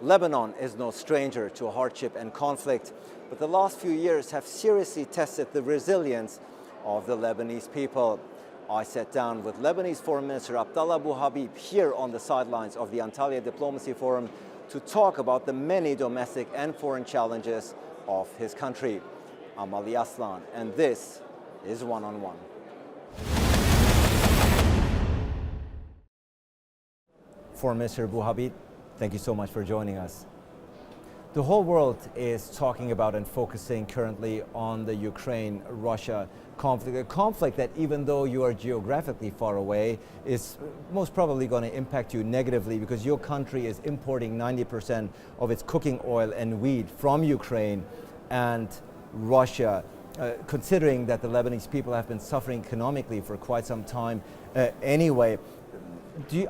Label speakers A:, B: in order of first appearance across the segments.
A: Lebanon is no stranger to hardship and conflict, but the last few years have seriously tested the resilience of the Lebanese people. I sat down with Lebanese Foreign Minister Abdallah Bou Habib here on the sidelines of the Antalya Diplomacy Forum to talk about the many domestic and foreign challenges of his country. I'm Aslan, and this is One on One. Foreign Minister Bou Habib, thank you so much for joining us. The whole world is talking about and focusing currently on the Ukraine-Russia conflict, a conflict that, even though you are geographically far away, is most probably going to impact you negatively because your country is importing 90% of its cooking oil and wheat from Ukraine and Russia. Considering that the Lebanese people have been suffering economically for quite some time anyway,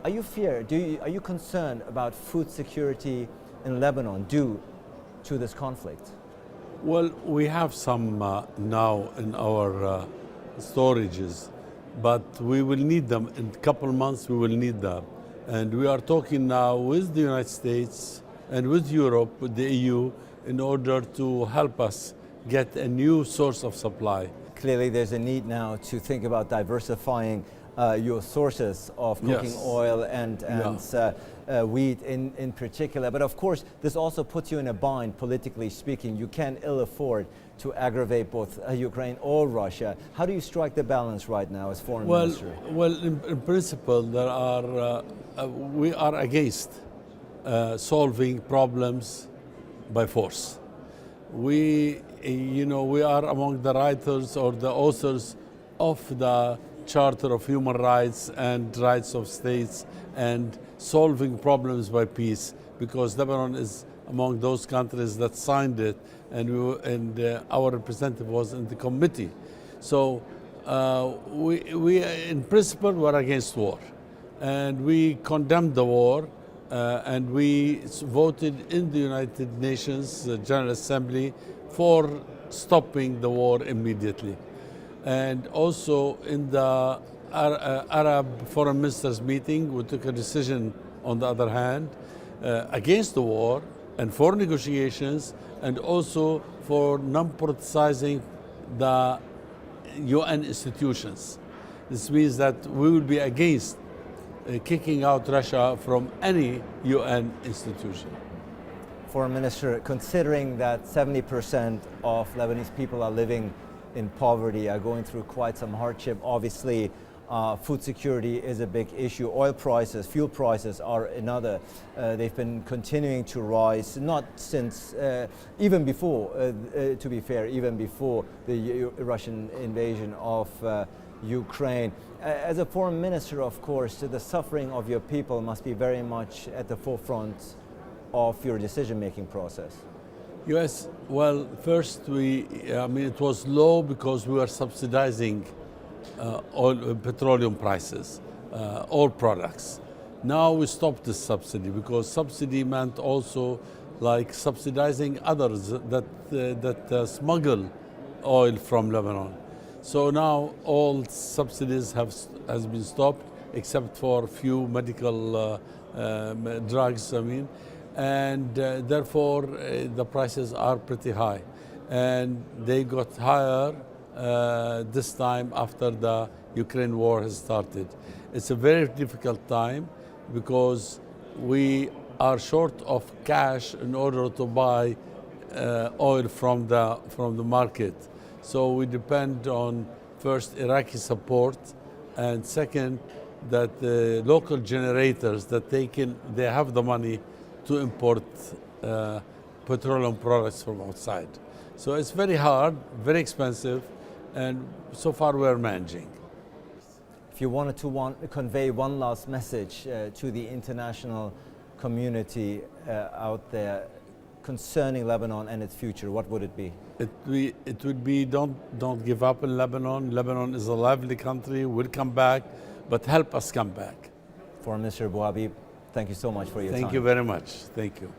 A: are you concerned about food security in Lebanon due to this conflict?
B: Well, we have some now in our storages, but we will need them in a couple of months. We will need them, and we are talking now with the United States and with Europe, with the EU, in order to help us get a new source of supply.
A: Clearly, there's a need now to think about diversifying your sources of cooking oil and wheat in particular. But of course, this also puts you in a bind, politically speaking. You can't ill afford to aggravate both Ukraine or Russia. How do you strike the balance right now as foreign minister?
B: Well, in principle, we are against solving problems by force. We are among the writers or the authors of the Charter of Human Rights and Rights of States and solving problems by peace, because Lebanon is among those countries that signed it, and our representative was in the committee. So we in principle, were against war, and we condemned the war, and we voted in the United Nations General Assembly for stopping the war immediately. And also in the Arab Foreign Ministers meeting, we took a decision, on the other hand, against the war and for negotiations, and also for non-politicizing the UN institutions. This means that we will be against kicking out Russia from any UN institution.
A: Foreign Minister, considering that 70% of Lebanese people are living in poverty, are going through quite some hardship, obviously food security is a big issue. Oil prices, fuel prices are another. They've been continuing to rise, not since, even before, to be fair, even before the Russian invasion of Ukraine. As a foreign minister, of course, the suffering of your people must be very much at the forefront of your decision-making process.
B: Yes, well, first it was low because we were subsidizing petroleum prices, all products. Now we stopped this subsidy because subsidy meant also like subsidizing others that smuggle oil from Lebanon. So now all subsidies has been stopped except for a few medical drugs, and therefore the prices are pretty high, and they got higher this time after the Ukraine war has started. It's a very difficult time because we are short of cash in order to buy oil from the market. So we depend on, first, Iraqi support, and second, that the local generators that they have the money to import petroleum products from outside. So it's very hard, very expensive, and so far we're managing.
A: If you wanted to convey one last message to the international community out there concerning Lebanon and its future, what would it be?
B: It would be don't give up in Lebanon. Lebanon is a lively country. We'll come back, but help us come back.
A: Foreign Minister Bou Habib, thank you so much for your time.
B: Thank you very much. Thank you.